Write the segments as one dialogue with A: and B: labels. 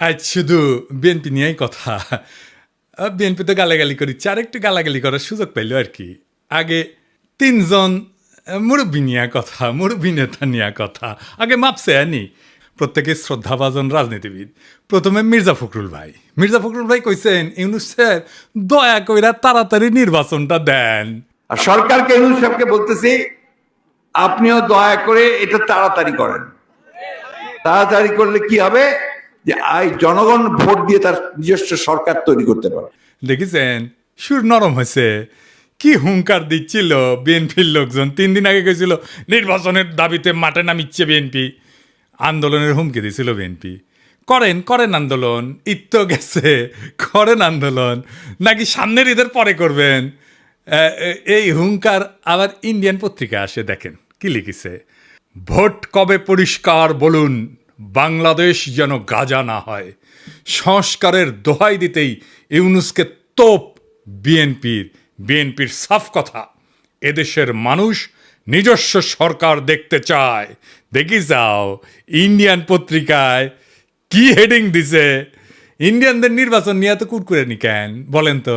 A: আজ শুধু বিএনপি নিয়েই কথা। বিএনপি তো গালাগালি করিচ্ছে, আরেকটু গালাগালি করার সুযোগ পাইল আর কি। আগে তিনজন মুরব্বী নিয়ে কথা, মুরব্বী নেতা নিয়ে কথা। আগে মাপছে আনি প্রত্যেকে শ্রদ্ধাভাজন রাজনীতিবিদ। প্রথমে মির্জা ফখরুল ভাই কইছেন ইউনূস সাহেব দয়া কইরা তাড়াতাড়ি নির্বাচনটা দেন।
B: আর সরকারকে ইউনূস সাহেবকে বলতেছি আপনিও দয়া করে এটা তাড়াতাড়ি করেন। তাড়াতাড়ি করলে কি হবে যে জনগণ ভোট দিয়ে তার নিজস্ব সরকার তৈরি করতে পারে।
A: দেখেছেন সুর নরম হয়েছে। কি হুঙ্কার দিচ্ছিল বিএনপির লোকজন। 3 দিন আগে গেছিল নির্বাচনের দাবিতে মাঠে নামিচ্ছে বিএনপি। আন্দোলনের হুমকি দিয়েছিল বিএনপি। করেন আন্দোলন, ঈদ তো গেছে, করেন আন্দোলন, নাকি সামনের ঈদের পরে করবেন। এই হুঙ্কার আবার ইন্ডিয়ান পত্রিকা আসে, দেখেন কি লিখেছে। ভোট কবে পরিষ্কার বলুন, বাংলাদেশ যেন গাজা না হয়। সংস্কারের দোহাই দিতেই ইউনূসকে তোপ বিএনপির সাফ কথা। এদেশের মানুষ নিজস্ব সরকার দেখতে চায়। দেখি যাও ইন্ডিয়ান পত্রিকায় কি হেডিং দিছে। ইন্ডিয়ানদের নির্বাচন নিয়ে তো কুরকুরে নি কেন বলেন তো?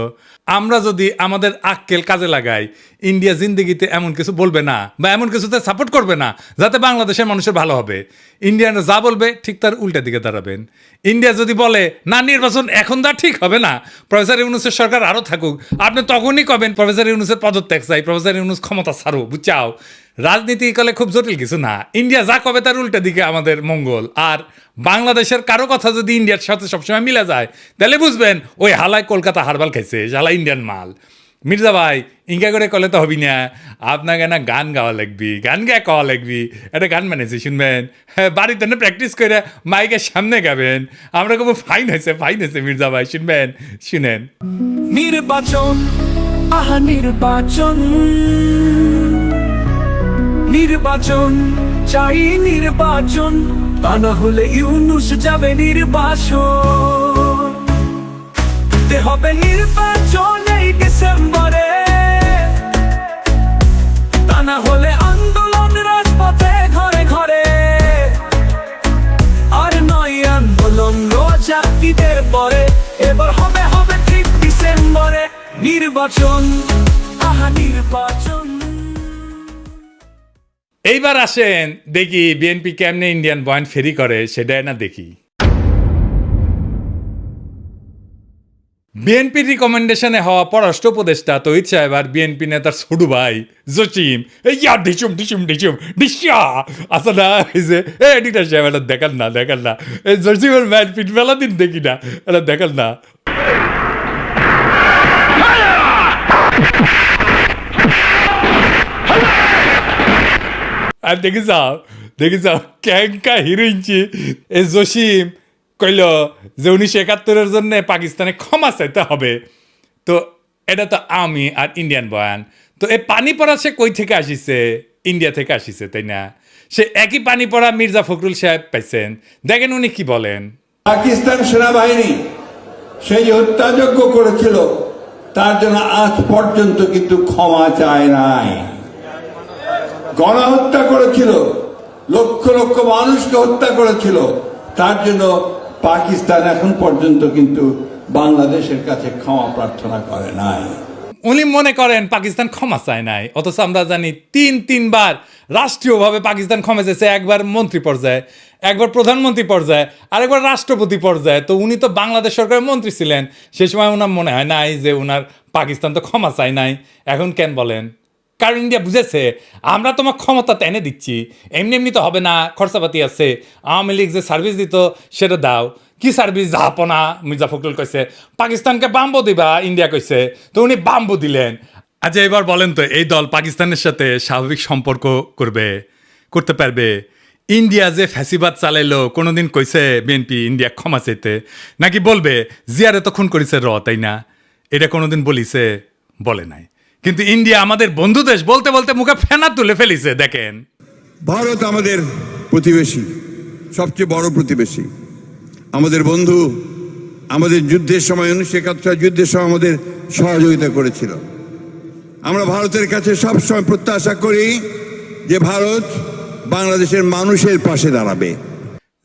A: আমরা যদি আমাদের আক্কেল কাজে লাগাই, ইন্ডিয়া জিন্দেগিতে এমন কিছু বলবে না বা এমন কিছুতে সাপোর্ট করবে না যাতে বাংলাদেশের মানুষের ভালো হবে। ইন্ডিয়ানরা যা বলবে ঠিক তার উল্টা দিকে দাঁড়াবেন। ইন্ডিয়া যদি বলে না নির্বাচন এখন তা ঠিক হবে না, প্রফেসর ইউনূসের সরকার আরও থাকুক, আপনি তখনই কবেন প্রফেসর ইউনূসের পদত্যাগ চাই, প্রফেসর ইউনূস ক্ষমতা ছাড়ো, বুঝাও। রাজনীতি কালে খুব জটিল কিছু না। ইন্ডিয়া যা কবে তার উল্টা দিকে আমাদের মঙ্গল। আর বাংলাদেশের কারো কথা যদি ইন্ডিয়ার সাথে সবসময় মিলে যায় তাহলে বুঝবেন ওই হালায় কলকাতা হারবাল খাইছে, হালা ইন্ডিয়ান মাল। মির্জা ভাই ইঙ্গা করে কলে তো হবি না, আপনাকে না গান গাওয়া লাগবি, গান গেয়ে কওয়া লাগবি। একটা গান বানিয়েছি শুনবেন, হ্যাঁ বাড়িতে না প্র্যাকটিস করে মাইকের সামনে গাবেন। আমরা খুব ফাইন হয়েছে মির্জা ভাই, শুনবেন, শুনেন।
C: নির্বাচন, আহা নির্বাচন, নির্বাচন চাই নির্বাচন, তা না হলে ইউনূস যাবে নির্বাসন। দিতে হবে নির্বাচন এই ডিসেম্বরে, তা না হলে আন্দোলন রাজপথে ঘরে ঘরে। আর নয় আন্দোলন রোজা ঈদের পরে, এবার হবে ঠিক ডিসেম্বরে নির্বাচন, আহা নির্বাচন।
A: এইবার আসেন দেখি বিএনপি কেমনে ইন্ডিয়ান পয়েন্ট ফেরি করে, সেটাই না দেখি। বিএনপির রিকমেন্ডেশনে হওয়া পররাষ্ট্র উপদেষ্টা তহিদ সাহেব আর বিএনপি নেতার ছোট ভাই জসিম ডিশিয়া আসা না হয়েছে। এডিটার সাহেব এটা দেখান না এই জসিমের ম্যাচ পিট মেলা দিন দেখি না, এটা দেখান না। আর দেখি যাও ক্যাঙ্কা হিরোইনছি এ জসিম কইল যে 1971-এর জন্য পাকিস্তানে ক্ষমা চাইতে হবে। তো এটা তো আমি আর ইন্ডিয়ান বয়ান। তো এই পানি পড়া সে কই থেকে আসিছে? ইন্ডিয়া থেকে আসিছে, তাই না? সে একই পানি পড়া মির্জা ফখরুল সাহেব পাইছেন, দেখেন উনি কি বলেন।
D: পাকিস্তান সেনাবাহিনী সেই হত্যাযজ্ঞ করেছিল, তার জন্য আজ পর্যন্ত কিন্তু ক্ষমা চায় নাই। গণহত্যা করেছিল, লক্ষ লক্ষ মানুষকে হত্যা করেছিল, তার জন্য পাকিস্তান এখন পর্যন্ত কিন্তু বাংলাদেশের কাছে ক্ষমা প্রার্থনা করে নাই।
A: উনি মনে করেন পাকিস্তান ক্ষমা চায় নাই, অথচ আমরা জানি তিনবার রাষ্ট্রীয়ভাবে পাকিস্তান ক্ষমা চেয়েছে। একবার মন্ত্রী পর্যায়ে, একবার প্রধানমন্ত্রী পর্যায়ে, আরেকবার রাষ্ট্রপতি পর্যায়ে। তো উনি তো বাংলাদেশ সরকারের মন্ত্রী ছিলেন, সে সময় ওনার মনে হয় নাই যে ওনার পাকিস্তান তো ক্ষমা চায় নাই। এখন কেন বলেন? কারণ ইন্ডিয়া বুঝেছে আমরা তোমার ক্ষমতা টেনে দিচ্ছি, এমনি তো হবে না, খরচাপাতি আছে। আওয়ামী লীগ যে সার্ভিস দিত সেটা দাও। কি সার্ভিস? জাহাপনা। মির্জা ফখরুল কইছে পাকিস্তানকে বাম্বু দিবা, ইন্ডিয়া কইছে, তো উনি বাম্বু দিলেন। আচ্ছা এবার বলেন তো এই দল পাকিস্তানের সাথে স্বাভাবিক সম্পর্ক করতে পারবে? ইন্ডিয়া যে ফ্যাসিবাদ চালাইলো কোনোদিন কইছে বিএনপি ইন্ডিয়া ক্ষমা চাইতে? নাকি বলবে জিয়ারে তো খুন করেছে তাই না? এটা কোনোদিন বলিছে? বলে নাই। কিন্তু ইন্ডিয়া আমাদের বন্ধু দেশ বলতে বলতে মুখে ফেনা তুলে ফেলিছে। দেখেন
E: ভারত আমাদের প্রতিবেশী, সবচেয়ে বড় প্রতিবেশী, আমাদের বন্ধু। আমাদের যুদ্ধের সময় 1971 যুদ্ধের সময় আমাদের সহযোগিতা করেছিল। আমরা ভারতের কাছে সবসময় প্রত্যাশা করি যে ভারত বাংলাদেশের মানুষের পাশে দাঁড়াবে।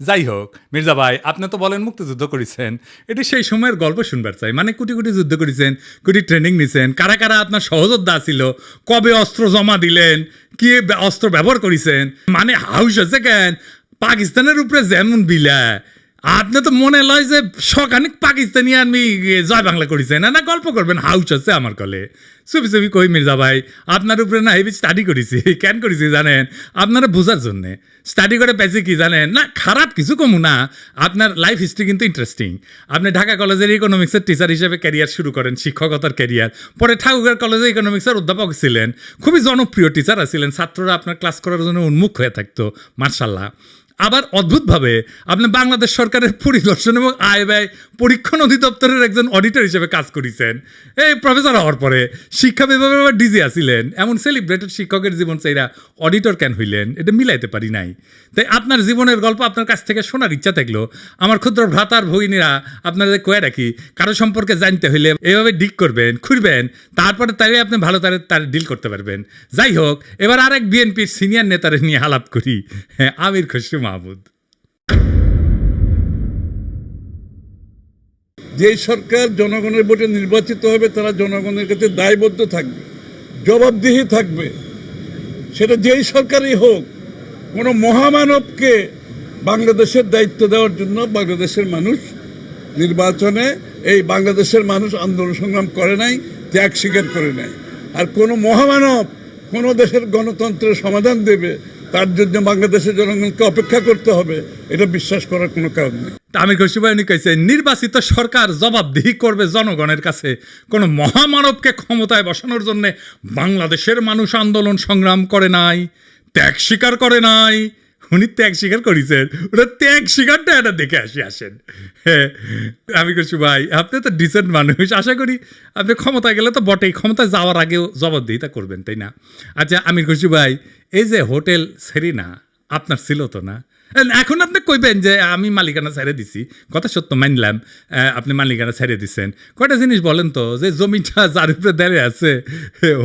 A: যাই হোক মির্জা ভাই, আপনি তো বলেন মুক্তিযুদ্ধ করেছেন, এটি সেই সময়ের গল্প শুনবার চাই। মানে কোটি কোটি যুদ্ধ করেছেন, কোটি ট্রেনিং নিছেন, কারা কারা আপনার সহযোদ্ধা ছিল, কবে অস্ত্র জমা দিলেন, কি অস্ত্র ব্যবহার করেছেন, মানে হাউস আছে কেন পাকিস্তানের উপরে যেমন বিলা, আপনি তো মনে লয় যে সখানিক পাকিস্তানি আমি জয় বাংলা করেছেন না গল্প করবেন, হাউস আছে আমার কলে। চুপি চুপি কই মির্জা ভাই, আপনার উপরে না হেবি স্টাডি করেছি। কেন করেছি জানেন? আপনারা বোঝার জন্যে স্টাডি করে পেয়েছি কি জানেন না, খারাপ কিছু কমু না, আপনার লাইফ হিস্ট্রি কিন্তু ইন্টারেস্টিং। আপনি ঢাকা কলেজের ইকোনমিক্সের টিচার হিসেবে ক্যারিয়ার শুরু করেন, শিক্ষকতার ক্যারিয়ার, পরে ঠাকুরগাঁও কলেজে ইকোনমিক্সের অধ্যাপক ছিলেন, খুবই জনপ্রিয় টিচার ছিলেন, ছাত্ররা আপনার ক্লাস করার জন্য উন্মুখ হয়ে থাকতো, মার্শাল্লাহ। আবার অদ্ভুতভাবে আপনি বাংলাদেশ সরকারের পরিদর্শন এবং আয় ব্যয় পরীক্ষণ অধিদপ্তরের একজন অডিটর হিসেবে কাজ করেছেন এই প্রফেসর হওয়ার পরে। শিক্ষা বিভাগে আবার ডিজি আসিলেন। এমন সেলিব্রেটেড শিক্ষকের জীবন চাইরা অডিটর কেন হইলেন, এটা মিলাইতে পারি নাই। তাই আপনার জীবনের গল্প আপনার কাছ থেকে শোনার ইচ্ছা থাকলো। আমার ক্ষুদ্র ভ্রাতার ভগিনীরা আপনাদের কয়ে রাখি, কারো সম্পর্কে জানতে হইলে এভাবে ডিক করবেন, খুঁড়বেন, তারপরে তাই আপনি ভালো তার ডিল করতে পারবেন। যাই হোক, এবার আরেক বিএনপির সিনিয়র নেতারে নিয়ে আলাপ করি, হ্যাঁ, আমির খসরু মাহমুদ।
F: যেই সরকার জনগণের ভোটে নির্বাচিত হবে তারা জনগণের কাছে দায়বদ্ধ থাকবে, জবাবদিহি থাকবে। সেটা যেই সরকারই হোক, কোনো মহামানবকে বাংলাদেশের দায়িত্ব দেওয়ার জন্য বাংলাদেশের মানুষ নির্বাচনে, এই বাংলাদেশের মানুষ আন্দোলন সংগ্রাম করে নাই, ত্যাগ স্বীকার করে নাই। আর কোনো মহামানব কোনো দেশের গণতন্ত্রের সমাধান দেবে, তার জন্য বাংলাদেশের জনগণকে অপেক্ষা করতে হবে, এটা বিশ্বাস করার কোনো কারণ নেই।
A: আমির খসরু ভাই উনি কইছে, নির্বাচিত সরকার জবাবদিহি করবে জনগণের কাছে, কোনো মহামানবকে ক্ষমতায় বসানোর জন্য বাংলাদেশের মানুষ আন্দোলন সংগ্রাম করে নাই, ত্যাগ স্বীকার করে নাই। উনি ত্যাগ স্বীকার করেছেন, ওটা ত্যাগ স্বীকারটা এটা দেখে আসেন। হ্যাঁ, আমির খসরু ভাই, আপনি তো ডিসেন্ট মানুষ, আশা করি আপনি ক্ষমতায় গেলে তো বটেই, ক্ষমতায় যাওয়ার আগেও জবাবদিহিতা করবেন, তাই না? আচ্ছা আমির খসরু ভাই, এই যে হোটেল সেরিনা আপনার ছিল তো না? এখন আপনি কইবেন যে আমি মালিকানা ছেড়ে দিছি, কথা সত্য মানলাম, আপনি মালিকানা ছেড়ে দিচ্ছেন। কয়টা জিনিস বলেন তো, যে জমিটা যার উপরে দাঁড়িয়ে আছে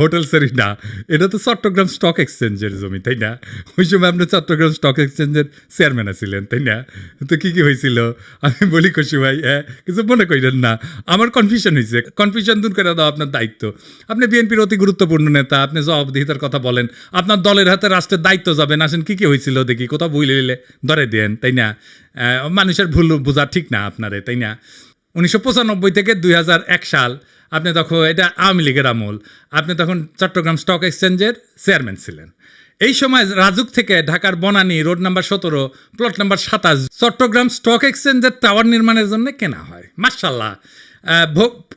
A: হোটেল সেরিনা, এটা তো চট্টগ্রাম স্টক এক্সচেঞ্জের জমি, তাই না? ওই সময় আপনি চট্টগ্রাম স্টক এক্সচেঞ্জের চেয়ারম্যান ছিলেন, তাই না? তো কি কি হয়েছিল আমি বলি খসরু ভাই, কিছু মনে করেন না, আমার কনফিউশন হয়েছে, কনফিউশন দূর করে দাও আপনার দায়িত্ব। আপনি বিএনপির অতি গুরুত্বপূর্ণ নেতা, আপনি জবাবদিহিতার কথা বলেন, আপনার দলের হাতে রাষ্ট্রের দায়িত্ব যাবেন, আসেন কি কি হয়েছিল দেখি, কোথাও বই লিলে ধরে দেন, তাই না? মানুষের ভুল বোঝা ঠিক না আপনারে, তাই না? 1995 থেকে 2001 সাল আপনি তখন, এটা আওয়ামী লীগের আমল, আপনি তখন চট্টগ্রাম স্টক এক্সচেঞ্জের চেয়ারম্যান ছিলেন। এই সময় রাজুক থেকে ঢাকার Banani road number 17 plot number 27 Chattogram stock এক্সচেঞ্জের টাওয়ার নির্মাণের জন্য কেনা হয়, মাশাআল্লাহ।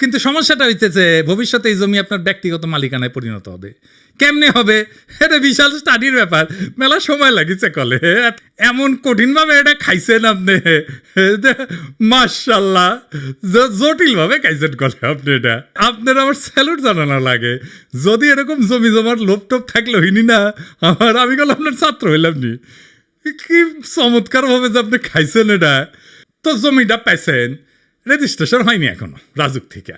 A: কিন্তু সমস্যাটা হইতেছে, ভবিষ্যতে এই জমি আপনার ব্যক্তিগত মালিকানায় পরিণত হবে। কেমনে হবে? এটা বিশাল স্টাডির ব্যাপার, মেলা সময় লাগিছে কলে, এমন কঠিনভাবে এটা খাইছেন আপনি, মাশাআল্লাহ, জটিলভাবে খাইছেন কলে আপনি। এটা আপনার আমার স্যালুট জানানো লাগে। যদি এরকম জমি জমার লোভ টোপ থাকলে হইনি না, আমি গেল আপনার ছাত্র হইলাম নি। কি চমৎকার ভাবে যে আপনি খাইছেন এটা। তো জমিটা পাইছেন, রেজিস্ট্রেশন হয়নি এখনো রাজুক থেকে।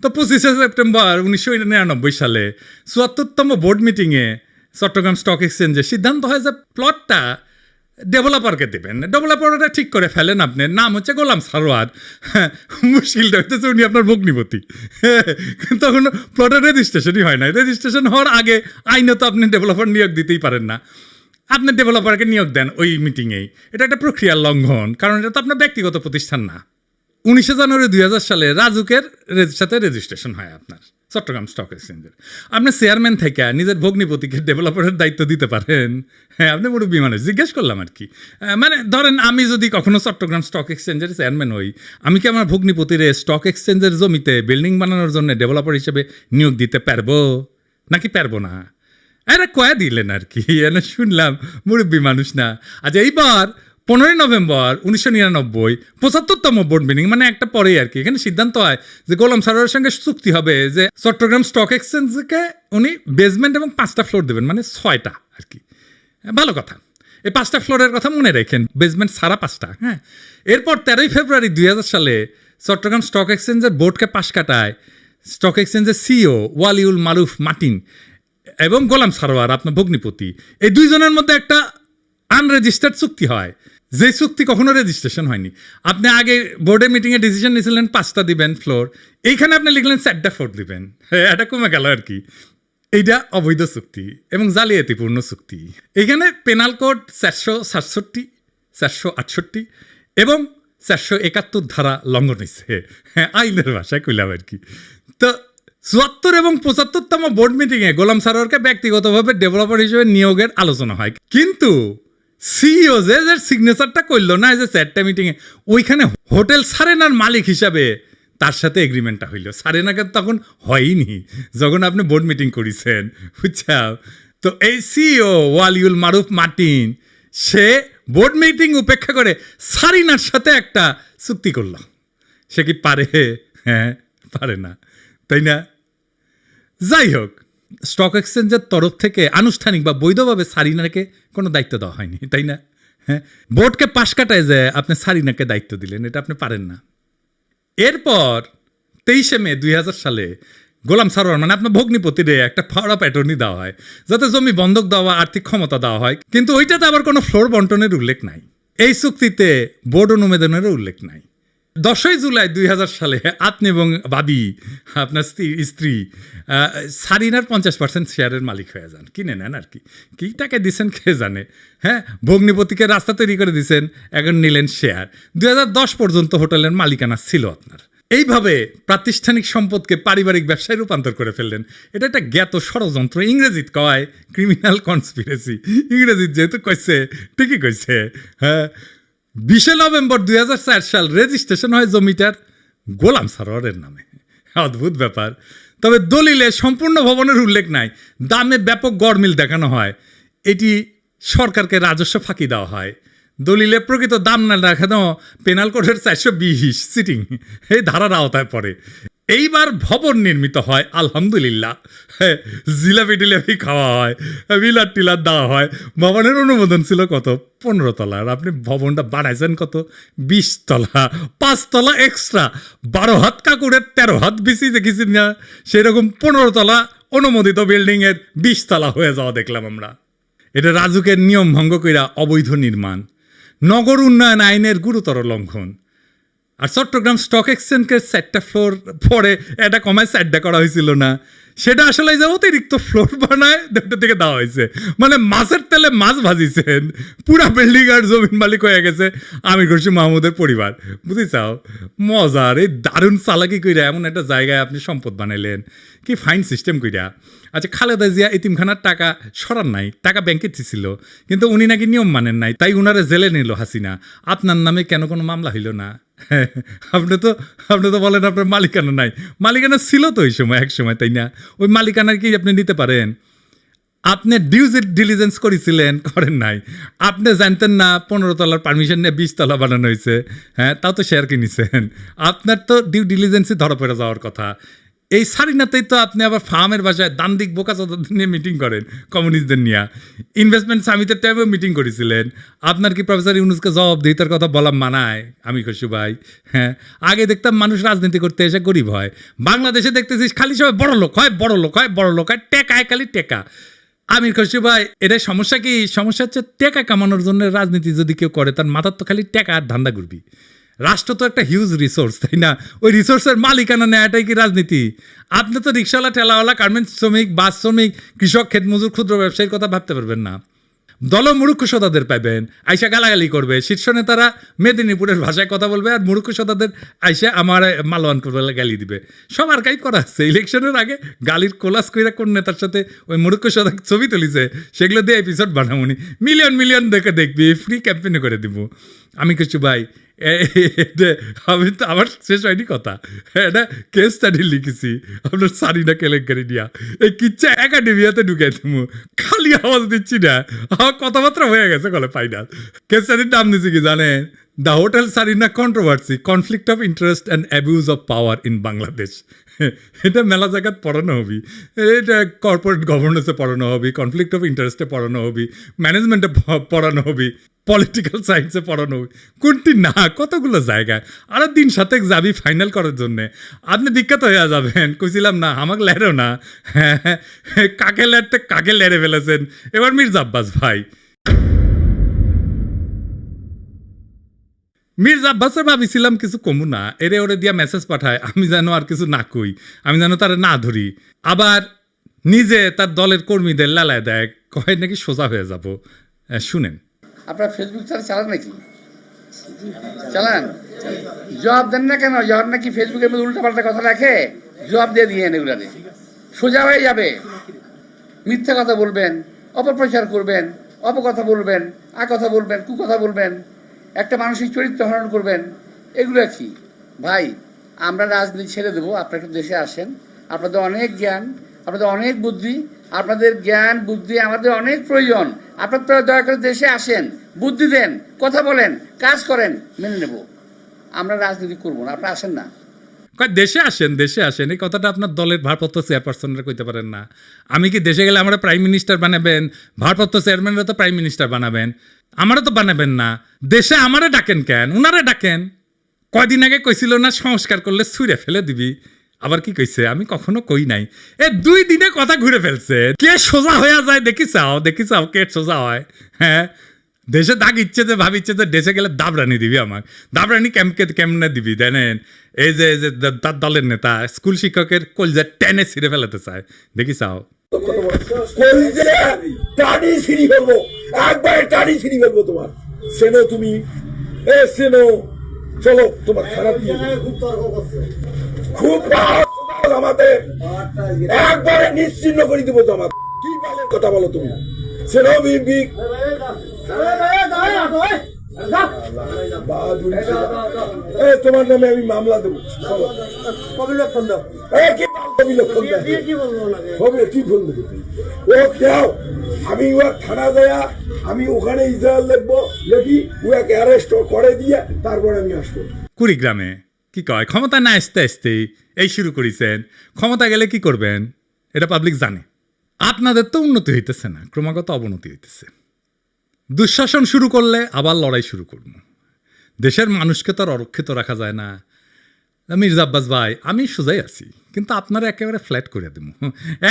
A: তো 25শে সেপ্টেম্বর 1999 সালে 74তম বোর্ড মিটিংয়ে চট্টগ্রাম স্টক এক্সচেঞ্জে সিদ্ধান্ত হয় যে প্লটটা ডেভেলপারকে দেবেন। ডেভেলপারটা ঠিক করে ফেলেন, আপনার নাম হচ্ছে গোলাম সারোয়ার। মুশকিলটা হইতেছে উনি আপনার ভগ্নিপতি। তখন প্লটের রেজিস্ট্রেশনই হয় না। রেজিস্ট্রেশন হওয়ার আগে আইনত আপনি ডেভেলপার নিয়োগ দিতেই পারেন না। আপনি ডেভেলপারকে নিয়োগ দেন ওই মিটিংয়েই, এটা একটা প্রক্রিয়ার লঙ্ঘন, কারণ এটা তো আপনার ব্যক্তিগত প্রতিষ্ঠান না। 19 জানুয়ারি 2000 সালে রাজুকের সাথে রেজিস্ট্রেশন হয় আপনার চট্টগ্রাম স্টক এক্সচেঞ্জের। আপনি চেয়ারম্যান থেকে নিজের ভগ্নিপতিকে ডেভেলপারের দায়িত্ব দিতে পারেন? হ্যাঁ, আপনি মুরব্বী মানুষ, জিজ্ঞেস করলাম আর কি। মানে ধরেন আমি যদি কখনো চট্টগ্রাম স্টক এক্সচেঞ্জের চেয়ারম্যান হই, আমি কি আমার ভগ্নিপতিরে স্টক এক্সচেঞ্জের জমিতে বিল্ডিং বানানোর জন্য ডেভেলপার হিসেবে নিয়োগ দিতে পারবো নাকি পারবো না? এটা কয়া দিলেন আর কি, এনে শুনলাম মুরব্বী মানুষ না। আচ্ছা, এইবার 15 নভেম্বর 1999 75তম বোর্ড মিটিং, মানে একটা পরেই আর কি, এখানে সিদ্ধান্ত হয় যে গোলাম সারোয়ারের সঙ্গে চুক্তি হবে যে চট্টগ্রাম স্টক এক্সচেঞ্জকে উনি বেসমেন্ট এবং 5টা ফ্লোর দেবেন, মানে 6টা আর কি। ভালো কথা, এই 5টা ফ্লোরের কথা মনে রাখেন, বেসমেন্ট সারা 5টা। হ্যাঁ, এরপর 13 ফেব্রুয়ারি 2000 সালে চট্টগ্রাম স্টক এক্সচেঞ্জের বোর্ডকে পাশ কাটায় স্টক এক্সচেঞ্জের সিইও ওয়ালিউল মারুফ মার্টিন এবং গোলাম সারোয়ার আপনার ভগ্নিপতি, এই দুইজনের মধ্যে একটা আনরেজিস্টার্ড চুক্তি হয় যে চুক্তি কখনো রেজিস্ট্রেশন হয়নি। আপনি আগে বোর্ডের মিটিংয়ে ডিসিশন নিয়েছিলেন 5টা দিবেন ফ্লোর, এইখানে আপনি লিখলেন 4টা ফ্লোর দিবেন, এটা কমে গেল আর কি। এইটা অবৈধ চুক্তি এবং জালিয়াতিপূর্ণ চুক্তি। এখানে পেনাল কোড 467, 468 এবং 471 ধারা লঙ্ঘন হয়েছে, হ্যাঁ আইনের ভাষায় কইলাম আর কি। তো 74 এবং 75তম বোর্ড মিটিংয়ে গোলাম সারোয়ারকে ব্যক্তিগতভাবে ডেভেলপার হিসেবে নিয়োগের আলোচনা হয়, কিন্তু সিইও যে সিগনেচারটা করলো না এই যে 4টা মিটিংয়ে, ওইখানে হোটেল সারেনার মালিক হিসাবে তার সাথে এগ্রিমেন্টটা হইল। সারেনাকে তখন হয়নি যখন আপনি বোর্ড মিটিং করেছেন, বুঝছা? তো এই সিইও ওয়ালিউল মারুফ মার্টিন সে বোর্ড মিটিং উপেক্ষা করে সারিনার সাথে একটা চুক্তি করলো। সে কি পারে? হ্যাঁ পারে না, তাই না? যাই হোক, স্টক এক্সচেঞ্জের তরফ থেকে আনুষ্ঠানিক বা বৈধভাবে সারিনাকে কোনো দায়িত্ব দেওয়া হয়নি, তাই না? হ্যাঁ, বোর্ডকে পাশ কাটায় যে আপনি সারিনাকে দায়িত্ব দিলেন, এটা আপনি পারেন না। এরপর 23শে মে 2000 সালে গোলাম সারোয়ার মানে আপনার ভগ্নিপতিরে একটা পাওয়ার অফ অ্যাটর্নি দেওয়া হয় যাতে জমি বন্ধক দেওয়া, আর্থিক ক্ষমতা দেওয়া হয়, কিন্তু ওইটাতে আবার কোনো ফ্লোর বন্টনের উল্লেখ নাই। এই চুক্তিতে বোর্ড অনুমোদনেরও উল্লেখ নাই। 10ই জুলাই 2000 সালে আপনি এবং ভাবি আপনার স্ত্রী সারিনার 50% শেয়ারের মালিক হয়ে যান, কিনে নেন আর কি। কী টাকা দিচ্ছেন কে জানে। হ্যাঁ, ভগ্নিপতিকে রাস্তা তৈরি করে দিচ্ছেন, এখন নিলেন শেয়ার। 2010 পর্যন্ত হোটেলের মালিকানা ছিল আপনার। এইভাবে প্রাতিষ্ঠানিক সম্পদকে পারিবারিক ব্যবসায় রূপান্তর করে ফেললেন। এটা একটা জ্ঞাত ষড়যন্ত্র, ইংরেজিত কয় ক্রিমিনাল কনস্পিরেসি। ইংরেজিত যেহেতু কইছে ঠিকই কইছে। হ্যাঁ, 20শে নভেম্বর 2004 সাল রেজিস্ট্রেশন হয় জমিটার গোলাম সারোয়ারের নামে। অদ্ভুত ব্যাপার। তবে দলিলে সম্পূর্ণ ভবনের উল্লেখ নাই, দামে ব্যাপক গড়মিল দেখানো হয়, এটি সরকারকে রাজস্ব ফাঁকি দেওয়া হয়। দলিলে প্রকৃত দাম না দেখানো পেনাল কোডের 420 সিটিং এই ধারার আওতায় পড়ে। এইবার ভবন নির্মিত হয় আলহামদুলিল্লাহ। জিলাপি টিলাপি খাওয়া হয়, বিলার টিলার দেওয়া হয়। ভবনের অনুমোদন ছিল কত? 15 তলার। আপনি ভবনটা বাড়াইছেন কত? 20 তলা, 5 তলা এক্সট্রা, 12 হাত কাকুরের 13 হাত বেশি দেখেছি না, সেরকম 15 তলা অনুমোদিত বিল্ডিংয়ের 20 তলা হয়ে যাওয়া দেখলাম আমরা। এটা রাজুকের নিয়ম ভঙ্গ কইরা অবৈধ নির্মাণ, নগর উন্নয়ন আইনের গুরুতর লঙ্ঘন। আর চট্টগ্রাম স্টক এক্সচেঞ্জের 4টা ফ্লোর পরে এটা কমায় 4টা করা হয়েছিল না, সেটা আসলে যে অতিরিক্ত ফ্লোর বানায় দেড়টা থেকে দেওয়া হয়েছে। মানে মাছের তেলে মাছ ভাজিছেন, পুরা বিল্ডিং আর জমিন মালিক হয়ে গেছে আমির খুরশি মাহমুদের পরিবার। বুঝেছাও মজার এই দারুণ চালাকি কইরা এমন একটা জায়গায় আপনি সম্পদ বানাইলেন, কি ফাইন সিস্টেম কইরা। আচ্ছা, খালেদা জিয়া এতিমখানার টাকা সরান নাই, টাকা ব্যাংকে ছিল, কিন্তু উনি নাকি নিয়ম মানেন নাই, তাই উনারে জেলে নিল হাসিনা। আপনার নামে কেন কোনো মামলা হইল না? আপনি তো বলেন আপনার মালিকানা নাই। মালিকানা ছিল তো ওই সময়, এক সময়, তাই না? ওই মালিকানা কি আপনি নিতে পারেন? আপনি ডিউ ডিলিজেন্স করেছিলেন? করেন নাই। আপনি জানতেন না 15 তলার পারমিশন নিয়ে 20 তলা বানানো হয়েছে? হ্যাঁ, তাও তো শেয়ার কিনেছেন। আপনার তো ডিউ ডিলিজেন্সই ধরা পড়ে যাওয়ার কথা। এই সারিনাতেই তো আপনি আবার ফার্মের বাসায় দান্দিক বোকা চোদাদের নিয়ে মিটিং করেন, কমিউনিস্টদের নিয়ে। ইনভেস্টমেন্ট সামিটের টাইমেও মিটিং করেছিলেন। আপনার কি প্রফেসর ইউনুসকে জবাবদিহিতার কথা বলা মানায় আমি খুশি ভাই? হ্যাঁ, আগে দেখতাম মানুষ রাজনীতি করতে এসে গরিব হয়, বাংলাদেশে দেখতেছিস খালি সবাই বড় লোক হয়, বড় লোক হয়, বড় লোক হয়, টেকায় খালি টেকা। আমির খুশি ভাই, এটাই সমস্যা কি? সমস্যা হচ্ছে টেকা কামানোর জন্য রাজনীতি যদি কেউ করে তার মাথার তো খালি টেকা আর ধান্দা ঘুরবি। রাষ্ট্র তো একটা হিউজ রিসোর্স, তাই না? ওই রিসোর্সের মালিকানা নেওয়াটাই কি রাজনীতি? আপনি তো রিক্সাওয়ালা, ঠেলাওয়ালা, গার্মেন্টস শ্রমিক, বাস শ্রমিক, কৃষক, ক্ষেতমজুর, ক্ষুদ্র ব্যবসায়ীর কথা ভাবতে পারবেন না। দল মূর্খ সদাদের পাবেন, আইসা গালাগালি করবে। শীর্ষ নেতারা মেদিনীপুরের ভাষায় কথা বলবে আর মূর্খ সদাদের আইসা আমার মালওয়ান করবে, গালি দিবে। সব আর্কাইভ করা আছে। ইলেকশনের আগে গালির কোলাস কইরা কোন নেতার সাথে ওই মূর্খ সদা ছবি তুলিছে সেগুলো দিয়ে এপিসোড বানাবনি, মিলিয়ন মিলিয়ন দেখে দেখবি, ফ্রি ক্যাম্পেইনে করে দিব। আমি কিছু ভাই, আমি তো আমার শেষ হয়নি কথা, এটা কেস স্টাডি লিখেছি আপনার সারিনা কেলেঙ্কারি নিয়া। এই কিচ্ছা একাডেমিয়াতে ঢুকাই দেবো, খালি আওয়াজ দিচ্ছি না, আমার কথাবার্তা হয়ে গেছে কলে ফাইনাল। কেস স্টাডির নাম দিচ্ছি কি জানেন? The hotel Sarina controversy, conflict of interest and abuse of power in Bangladesh. এটা মেলা জায়গাত পড়ানো হবি, এটা কর্পোরেট গভর্নেন্সে পড়ানো হবি, কনফ্লিক্ট অফ ইন্টারেস্টে পড়ানো হবি, ম্যানেজমেন্টে পড়ানো হবি, পলিটিক্যাল সায়েন্সে পড়ানো হবি। কোনটি না, কতগুলো জায়গায়। আরও দিন সাথে যাবি ফাইনাল করার জন্যে, আপনি বিখ্যাত হয়ে যাবেন। কইছিলাম না আমাকে লেরো না, হ্যাঁ কাকে লেরতে কাকে লেরে ফেলেছেন এবার মির্জা আব্বাস ভাই। মির্জা আব্বাসে ভাবিছিলাম কিছু কমু না, এরে ওরে দিয়া মেসেজ পাঠায়, আমি যেন আর কিছু না কই, আমি যেন তারা না ধরি। আবার নিজে তার দলের কর্মীদের লালায় দেয়, কয় নাকি সোজা হয়ে যাব। শুনেন।
G: আপনার ফেসবুক চালান নাকি? চালান? জবাব দেন না কেন? জবাব নাকি ফেসবুকের মধ্যে উল্টাপাল্টা কথা রাখে, জবাব দিয়ে দিয়ে এগুলাতে সোজা হয়ে যাবে। মিথ্যা কথা বলবেন, অপপ্রচার করবেন, অপকথা বলবেন, কথা বলবেন, কুকথা বলবেন, একটা মানসিক চরিত্র হরণ করবেন, এগুলো কি ভাই? আমরা রাজনীতি ছেড়ে দেবো, আপনারা একটু দেশে আসেন। আপনাদের অনেক জ্ঞান, আপনাদের অনেক বুদ্ধি, আপনাদের জ্ঞান বুদ্ধি আমাদের অনেক প্রয়োজন। আপনারা দয়া করে দেশে আসেন, বুদ্ধি দেন, কথা বলেন, কাজ করেন, মেনে নেব। আমরা রাজনীতি করবো না, আপনারা আসেন না।
A: দেশে আসেন, দেশে আসেন, এই কথাটা আপনার দলের ভারপ্রাপ্ত চেয়ারপারসনরা কইতে পারেন না? আমি কি দেশে গেলে আমরা প্রাইম মিনিস্টার বানাবেন? ভারপ্রাপ্ত চেয়ারম্যানরা তো প্রাইম মিনিস্টার বানাবেন, আমারও তো বানাবেন না। দেশে আমারে ডাকেন কেন? উনারে ডাকেন। কয়দিন আগে কইছিল না সংস্কার করলে ছুঁড়ে ফেলে দিবি, আবার কি কইছে? আমি কখনো কই নাই। 2 দিনে কথা ঘুরে ফেলছে। কে সোজা হয়ে যায় দেখি চাও কে সোজা হয়। হ্যাঁ, দেশে দাগ ইচ্ছে যে ভাবিচ্ছে যে দেশে গেলে দাবরানি দিবি, আমার দাবরানি কেমনে দিবি জানেন? এই যে তার দলের নেতা স্কুল শিক্ষকের কলজা টেনে ছিঁড়ে ফেলাতে চায়, দেখি চাও।
H: টানি ছিঁড়ি ফেলবো, একবারে টানি ছিঁড়ি ফেলবো তোমার। সেনো তুমি, সেনো চলো, তোমার খারাপ খুব আমাদের একবারে নিশ্চিন্ন করে দেবো তোমার। কি কথা বলো তুমি? সেনো বিবি তোমার নামে আমি মামলা দেবো। আমি থানা দেয়া, আমি ওখানে ইসরায়েল লিখবো, লিখি ওকে অ্যারেস্ট করে দিয়ে তারপরে আমি আসবো।
A: কুড়িগ্রামে কি কয়, ক্ষমতা না আসতে আসতেই এই শুরু করেছেন। ক্ষমতা গেলে কি করবেন এটা পাবলিক জানে। আপনাদের তো উন্নতি হইতেছে না, ক্রমাগত অবনতি হইতেছে। দুঃশাসন শুরু করলে আবার লড়াই শুরু করব। দেশের মানুষকে তো আর অরক্ষিত রাখা যায় না। মির্জা আব্বাস ভাই, আমি সোজাই আছি, কিন্তু আপনারা একেবারে ফ্ল্যাট করে দেবো,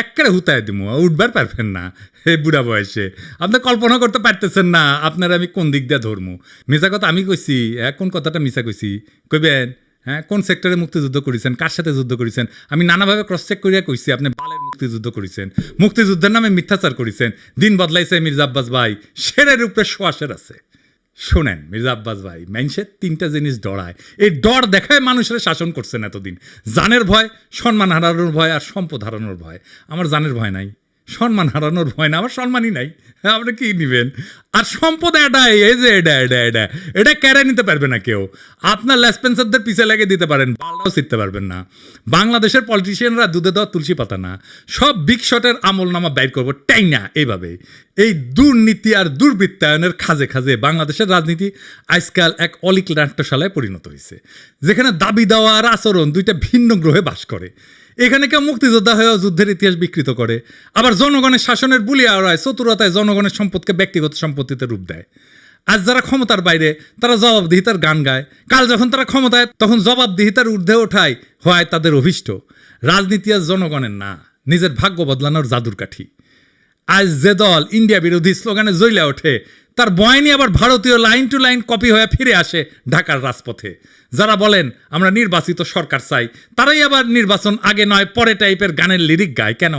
A: একেবারে হুতায় দেবো, উঠবার পারবেন না। এই বুড়া বয়সে আপনি কল্পনা করতে পারতেছেন না আপনারা আমি কোন দিক দিয়ে ধরবো। মিশা কথা আমি কইছি, কোন কথাটা মিশা কইছি কইবেন? হ্যাঁ, কোন সেক্টরে মুক্তিযুদ্ধ করেছেন, কার সাথে যুদ্ধ করেছেন? আমি নানাভাবে ক্রস চেক করিয়া কইছি আপনি বালের মুক্তিযুদ্ধ করেছেন, মুক্তিযুদ্ধের নামে মিথ্যাচার করেছেন। দিন বদলাইছে মির্জা আব্বাস ভাই, শেরের উপরে শোয়াশের আছে। শোনেন মির্জা আব্বাস ভাই, মানুষের 3টা জিনিস ডরায়, এই ডর দেখায় মানুষের শাসন করছেন এতদিন। জানের ভয়, সম্মান হারানোর ভয়, আর সম্পদ হারানোর ভয়। আমার জানের ভয় নাই, সম্মান হারানোর ভয় না, আমার সম্মানই নাই। আপনি কি নিবেন? আর সম্পদ এটাই, এই যে এটা কেড়ে নিতে পারবে না কেউ। আপনার লেসপেন্সারদের পিছে লেগে দিতে পারেন, বালটাও শিখতে পারবেন না। বাংলাদেশের পলিটিশিয়ানরা দুধে দেওয়া তুলসী পাতা না, সব বিগ শটের আমল নামা বাইর করবো টাই না। এইভাবে এই দুর্নীতি আর দুর্বৃত্তায়নের খাজে খাজে বাংলাদেশের রাজনীতি আজকাল এক অলিক নাট্যশালায় পরিণত হয়েছে, যেখানে দাবি দেওয়া আর আচরণ 2টা ভিন্ন গ্রহে বাস করে। এখানে কেউ মুক্তিযোদ্ধা হয়েও যুদ্ধের ইতিহাস বিকৃত করে, আবার জনগণের শাসনের বুলি আওড়ায় চতুরতায় জনগণের সম্পদকে ব্যক্তিগত সম্পত্তিতে রূপ দেয়। আজ যারা ক্ষমতার বাইরে তারা জবাবদিহিতার গান গায়, কাল যখন তারা ক্ষমতায় তখন জবাবদিহিতার ঊর্ধ্বে ওঠায় হয় তাদের অভিষ্ট। রাজনীতি আজ জনগণের না, নিজের ভাগ্য বদলানোর জাদুর কাঠি। আজ যে দল ইন্ডিয়া বিরোধী স্লোগানে জ্বলে ওঠে, তার বয়ানি আবার ভারতীয় লাইন টু লাইন কপি হয়ে ফিরে আসে ঢাকার রাজপথে। যারা বলেন আমরা নির্বাচিত সরকার চাই, তারাই আবার নির্বাচন আগে নয় পরে টাইপের গানের লিরিক গায়। কেন?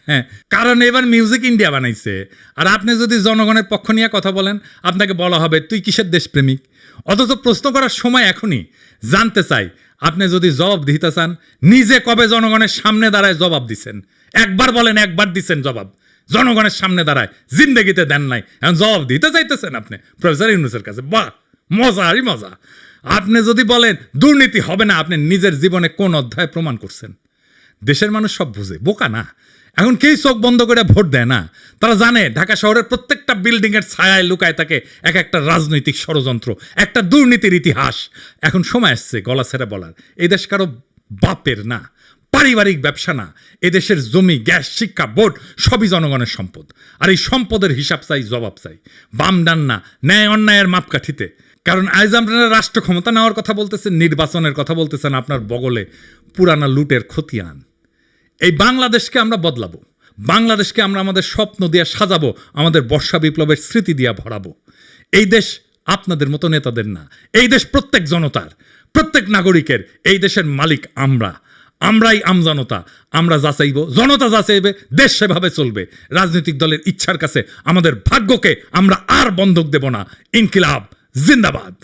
A: হ্যাঁ, কারণ এবার মিউজিক ইন্ডিয়া বানাইছে। আর আপনি যদি জনগণের পক্ষ নিয়ে কথা বলেন, আপনাকে বলা হবে তুই কিসের দেশপ্রেমিক। অথচ প্রশ্ন করার সময় এখনই। জানতে চাই, আপনি যদি জবাব দিতে চান, নিজে কবে জনগণের সামনে দাঁড়ায় জবাব দিচ্ছেন? একবার বলেন, একবার দিচ্ছেন জবাব? জনগণের সামনে দাঁড়ায় জিন্দেগিতে দেন নাই, এখন জবাব দিতে চাইতেছেন আপনি প্রফেসর ইউনূসের কাছে। বাহ, মজা আরই মজা। আপনি যদি বলেন দুর্নীতি হবে না, আপনি নিজের জীবনে কোন অধ্যায় প্রমাণ করছেন? দেশের মানুষ সব বুঝে, বোকা না। এখন কেউ চোখ বন্ধ করে ভোট দেয় না। তারা জানে ঢাকা শহরের প্রত্যেকটা বিল্ডিং এর ছায়ায় লুকায় থাকে এক একটা রাজনৈতিক ষড়যন্ত্র, একটা দুর্নীতির ইতিহাস। এখন সময় আসছে গলা ছেড়ে বলার, এই দেশ কারো বাপের না, পারিবারিক ব্যবসা না। এদেশের জমি, গ্যাস, শিক্ষা, ভোট সবই জনগণের সম্পদ। আর এই সম্পদের হিসাব চাই, জবাব চাই, বাম ডান না, ন্যায় অন্যায়ের মাপকাঠিতে। কারণ আজ আপনারা রাষ্ট্র ক্ষমতা নেওয়ার কথা বলতেছেন, নির্বাচনের কথা বলতেছেন, আপনার বগলে পুরানা লুটের খতিয়ান। এই বাংলাদেশকে আমরা বদলাবো, বাংলাদেশকে আমরা আমাদের স্বপ্ন দিয়ে সাজাবো, আমাদের বর্ষা বিপ্লবের স্মৃতি দিয়ে ভরাবো। এই দেশ আপনাদের মতো নেতাদের না। এই দেশ প্রত্যেক জনতার, প্রত্যেক নাগরিকের। এই দেশের মালিক আমরাই আমজনতা। আমরা যা চাইব, জনতা যা চাইবে, দেশ সেভাবে চলবে। রাজনৈতিক দলের ইচ্ছার কাছে আমাদের ভাগ্যকে আমরা আর বন্ধক দেব না। ইনকিলাব জিন্দাবাদ।